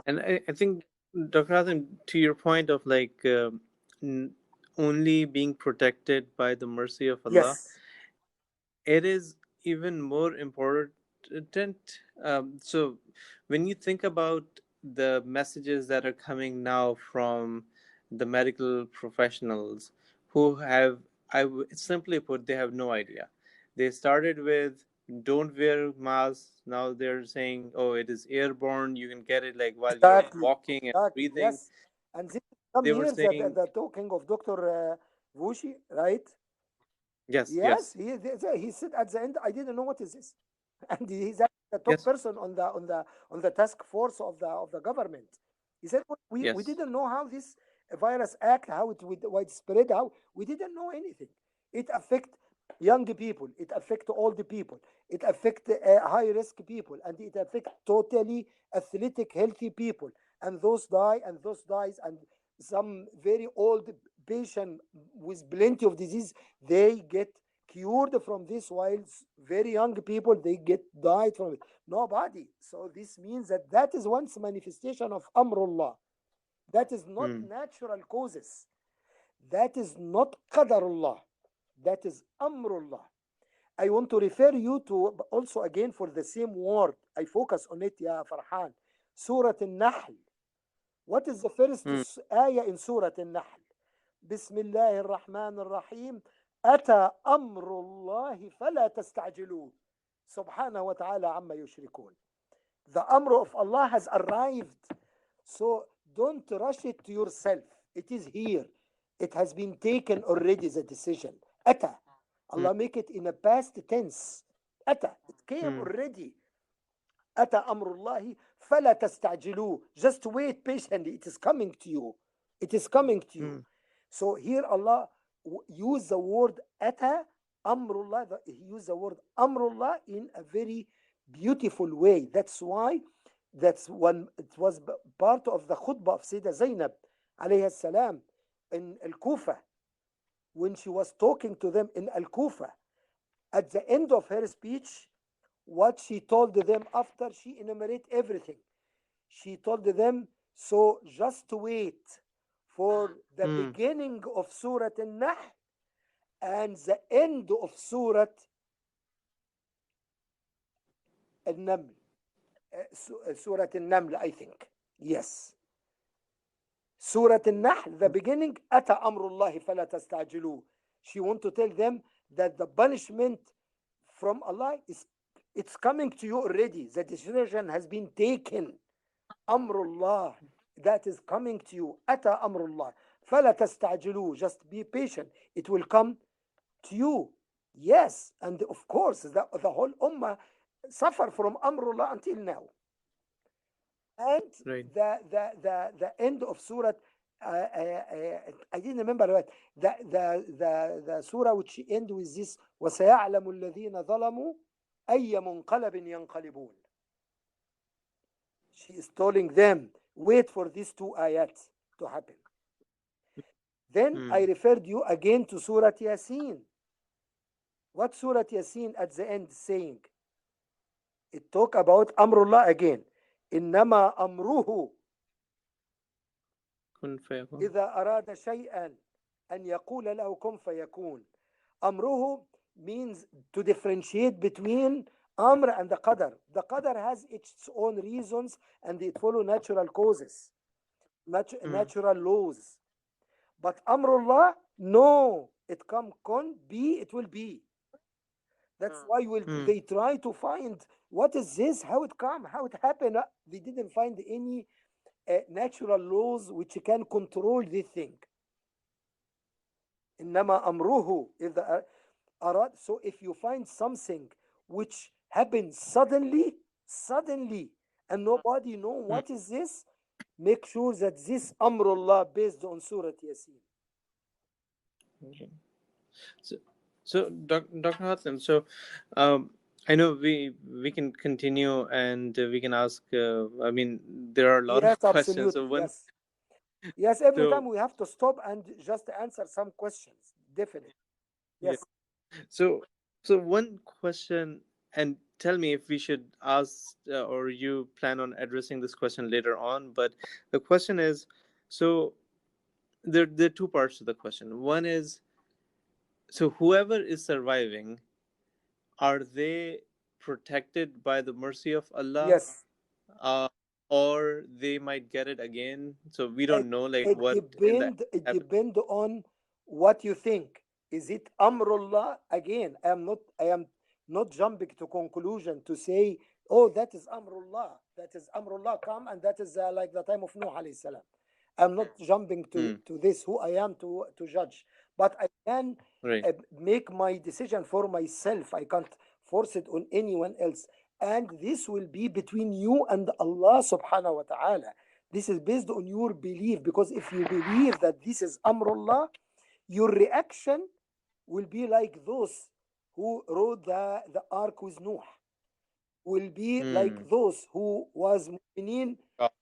And I think, Dr. Hazim, to your point of like n- only being protected by the mercy of Allah, Yes, it is even more important. So, when you think about the messages that are coming now from the medical professionals who have, simply put, they have no idea. They started with don't wear masks. Now they're saying, oh, it is airborne. You can get it like while you're exactly, walking and exactly. breathing. Yes, and this some They were years that saying, the talking of Doctor Vushi, right? yes, Yes, yes, he said at the end, I didn't know what is this, and he's actually the top yes, person on the task force of the government. He said we yes. didn't know how this virus act, how it would widespread, how we didn't know anything. It affect young people, it affect old people, it affect high risk people, and it affect totally athletic healthy people, and those die and those dies, and some very old patient with plenty of disease, they get cured from this, while very young people they get died from it. Nobody. So this means that that is once manifestation of amrullah. That is not Hmm. natural causes. That is not qadarullah. That is amrullah. I want to refer you to also again for the same word. I focus on it, ya Farhan. Surah An-Nahl. What is the first Hmm. ayah in Surah An-Nahl? بسم الله الرحمن الرحيم أتى أمر الله فلا تستعجلوه سبحانه وتعالى عما يشركون. The amr of Allah has arrived, so don't rush it to yourself. It is here. It has been taken already, the decision. أتى. Hmm. Allah make it in a past tense. أتى. It came Hmm. already. أتى أمر الله فلا تستعجلوه. Just wait patiently. It is coming to you. It is coming to you. Hmm. So here Allah use the word أتى أمرullah. He used the word أمرullah in a very beautiful way. That's why that's one. It was part of the khutbah of Sayyidah Zainab alayhi salam in Al Kufa, when she was talking to them in Al Kufa. At the end of her speech, what she told them after she enumerated everything, she told them, so just wait for the Hmm. beginning of Surah An-Nahl and the end of Surah An-Naml. Surah An-Naml, I think. Yes. Surah An-Nahl, the beginning, أتى أمر الله فلا تستعجلوه. She want to tell them that the punishment from Allah is, it's coming to you already. The decision has been taken. Amrullah, that is coming to you. Ata amrullah. فلا تستعجلوه. Just be patient. It will come to you. Yes, and of course, the whole ummah suffer from amrullah until now. And Right. the end of surah, I didn't remember right. The surah which end with this, وَسَيَعْلَمُ الَّذِينَ ظَلَمُوا أَيَّ مُنْقَلَبٍ يَنْقَلِبُونَ. She is telling them, wait for these two ayat to happen. Then Hmm. I referred you again to Surah Yasin. What Surah Yasin at the end saying? It talk about Amrullah again. إنما أمره Kun fayakun. إذا أراد شيئا أن يقول له كن فيكون. أمره means to differentiate between Amr and the Qadr. The Qadr has its own reasons and it follow natural causes, Hmm. natural laws. But Amrullah, no, it come con be, it will be. That's why will Hmm. they try to find what is this, how it come, how it happened. They didn't find any natural laws which can control this thing. إنما أمره إذا أراد. So if you find something which happens suddenly, and nobody know Hmm. what is this, make sure that this Amrullah based on Surah Yasin. Okay. So, Dr. Hatem, so um, I know we can continue and we can ask. I mean, there are a lot Yes, of questions. So absolutely. one, Yes. Yes, every time so we have to stop and just answer some questions. Definitely. yeah, Yes. so one question. and tell me if we should ask or you plan on addressing this question later on. But the question is, so there are two parts to the question. One is, so whoever is surviving, are they protected by the mercy of Allah, Yes. uh, or they might get it again? So we It don't know like it what in the depend it happen. depend on what you think. Is it Amrullah? Again, I am not jumping to conclusion to say, oh, that is Amrullah. That is Amrullah come, and that is like the time of Nuh alayhi salam. I'm not jumping Hmm. to this, who I am to judge. But I can Right. make my decision for myself. I can't force it on anyone else. And this will be between you and Allah subhanahu wa ta'ala. This is based on your belief, because if you believe that this is Amrullah, your reaction will be like those who rode the ark with Nuh, will be like Hmm. those who was mu'mineen Got,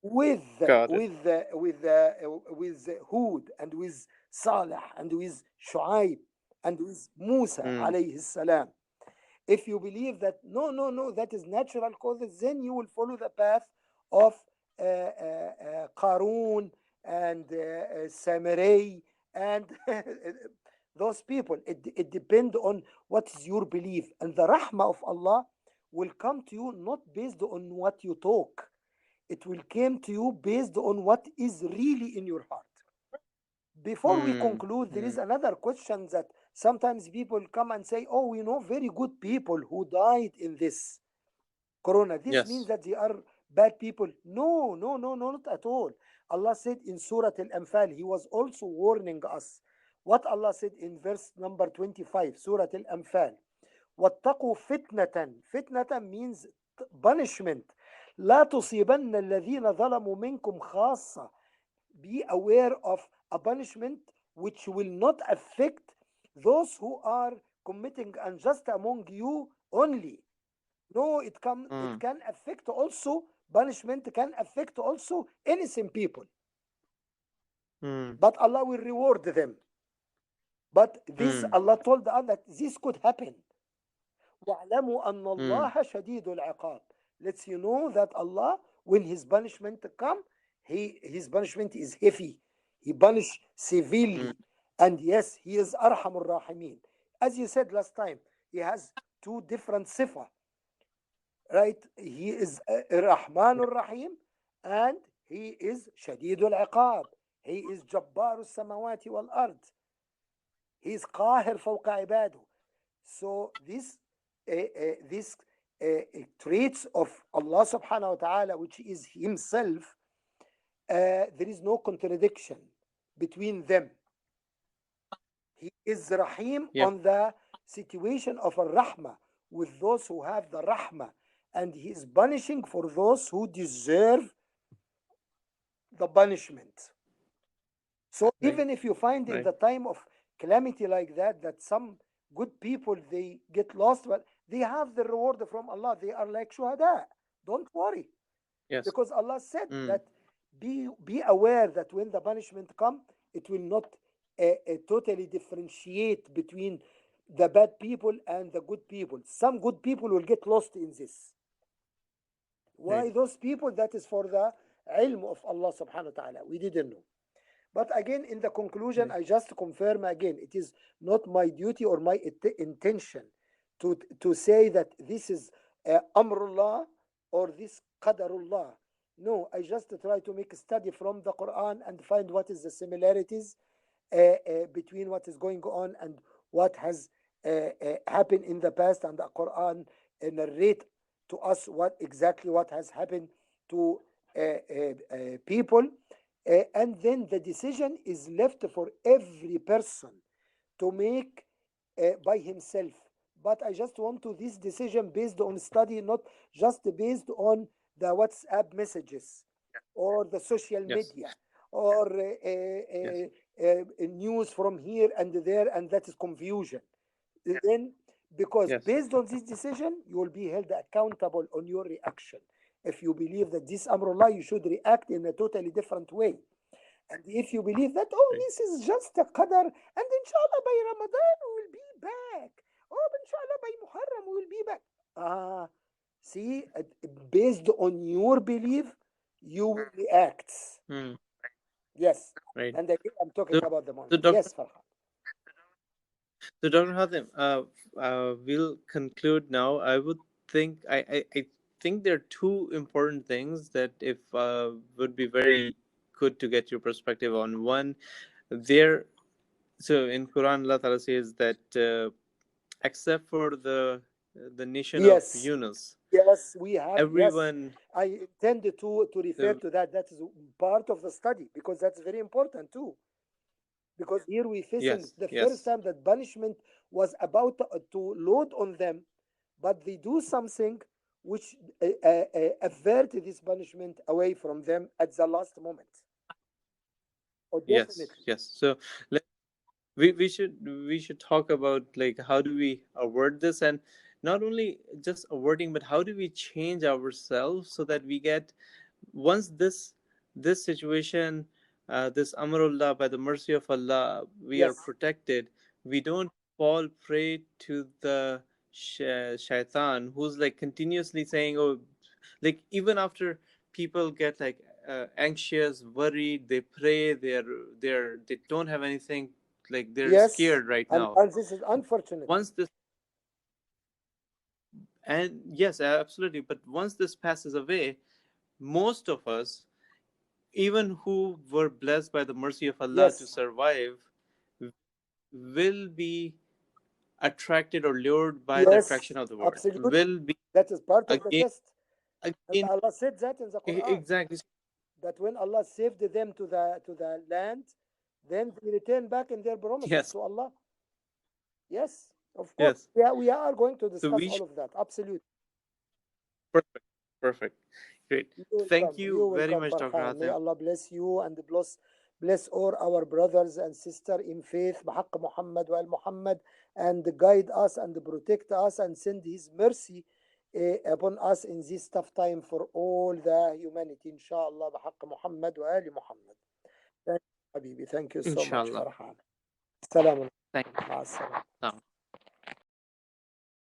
with got it. with with Hud, and with Salih, and with Shu'aib, and with Musa Hmm. alayhi salam. If you believe that no, no, no, that is natural causes, then you will follow the path of Qarun and Samurai and those people. It depends on what is your belief, and the rahmah of Allah will come to you not based on what you talk. It will come to you based on what is really in your heart. Before we Hmm. conclude, there Hmm. is another question that sometimes people come and say, oh, we know very good people who died in this corona. This means Yes. that they are bad people. No, no, no, no, not at all. Allah said in Surah Al-Anfal, He was also warning us. What Allah said in verse number 25, Surah Al-Anfal, وَاتَّقُوا فِتْنَةً. Fitnatan means punishment. لا تصيبن الذين ظلموا منكم خاصة. Be aware of a punishment which will not affect those who are committing unjust among you only. No, it Hmm. can affect also, punishment can affect also innocent people, Hmm. but Allah will reward them. But this, Hmm. Allah told us that this could happen. وَاعْلَمُوا أَنَّ Hmm. اللَّهَ شَدِيدُ الْعِقَابِ. Lets you know that Allah, when His punishment come, His punishment is heavy. He punish Hmm. severely. And yes, He is Arhamur Rahimin. As you said last time, He has two different sifa, right? He is Rahmanur Rahim, and He is Shadidul Iqab. He is Jabbarus Samawati wal Ard. He is Qahir fawqa ibadu. So this traits of Allah subhanahu wa ta'ala, which is Himself, there is no contradiction between them. He is Rahim Yeah. on the situation of a Rahmah with those who have the Rahmah, and He is punishing for those who deserve the punishment. So Right. even if you find in Right. the time of calamity like that, that some good people they get lost, but they have the reward from Allah. They are like shuhada. Don't worry, Yes. because Allah said Hmm. that be aware that when the punishment come, it will not totally differentiate between the bad people and the good people. Some good people will get lost in this. Right. Why those people? That is for the ilm of Allah subhanahu wa ta'ala. We didn't know. But again, in the conclusion, Right. I just confirm again, it is not my duty or my intention to say that this is Amrullah or this Qadarullah. No, I just try to make a study from the Quran and find what is the similarities between what is going on and what has happened in the past, and the Quran narrate to us what has happened to people. And then the decision is left for every person to make by himself. But I just want to this decision based on study, not just based on the WhatsApp messages or the social Yes. media or Yes. news from here and there, and that is confusion. Then, because Yes. based on this decision, you will be held accountable on your reaction. If you believe that this Amrullah, you should react in a totally different way. And if you believe that, oh, Right. this is just a qadar, and inshallah by Ramadan we will be back. Oh, inshallah by Muharram we will be back. Ah, see, based on your belief, you will react. Hmm. Yes. Right. And again, I'm So, talking about the so moment. Dr. Yes, Farhan. So, Dr. Hatem, we'll conclude now. I would think I think there are two important things that if would be very good to get your perspective on. One, there. So in Quran, Allah Taala says that except for the nation of Yes. Yunus, Yes, we have. Yes. everyone. I intended to refer So to that. That is part of the study because that's very important too. Because here we're facing yes, the first yes, time that punishment was about to load on them, but they do something which avert this punishment away from them at the last moment. Oh, yes, definitely. yes. So we should talk about like how do we avert this, and not only just averting but how do we change ourselves so that we get, once this situation, this amarullah, by the mercy of Allah, we are Yes. protected, we don't fall prey to the shaitan who's like continuously saying, oh, like even after people get like anxious, worried, they pray, they don't have anything, like they're Yes. scared right And, now. and this is unfortunate. Once this, and yes, absolutely, but once this passes away, most of us, even who were blessed by the mercy of Allah to Yes. survive, will be attracted or lured by the Yes. attraction of the world, Absolutely. will be That is part of the again, test. And again, Allah said that in the Quran. exactly. That when Allah saved them to the land, then they return back in their promises Yes, to Allah. Yes, of course. yes. Yeah, we are going to So discuss we all should, of that. Absolutely. perfect, perfect, great. You will Thank come. You you will very come, much, Dr. Farhan. May Hatem. Allah bless you and bless all our brothers and sisters in faith, بحق Muhammad wa al Muhammad, and guide us and protect us and send His mercy upon us in this tough time for all the humanity. Inshallah, بحق Muhammad wa al Muhammad. Thank you, Habibi. Thank you so much, Inshallah. Farhan. Assalamu Thank alaikum. مع السلامة. you.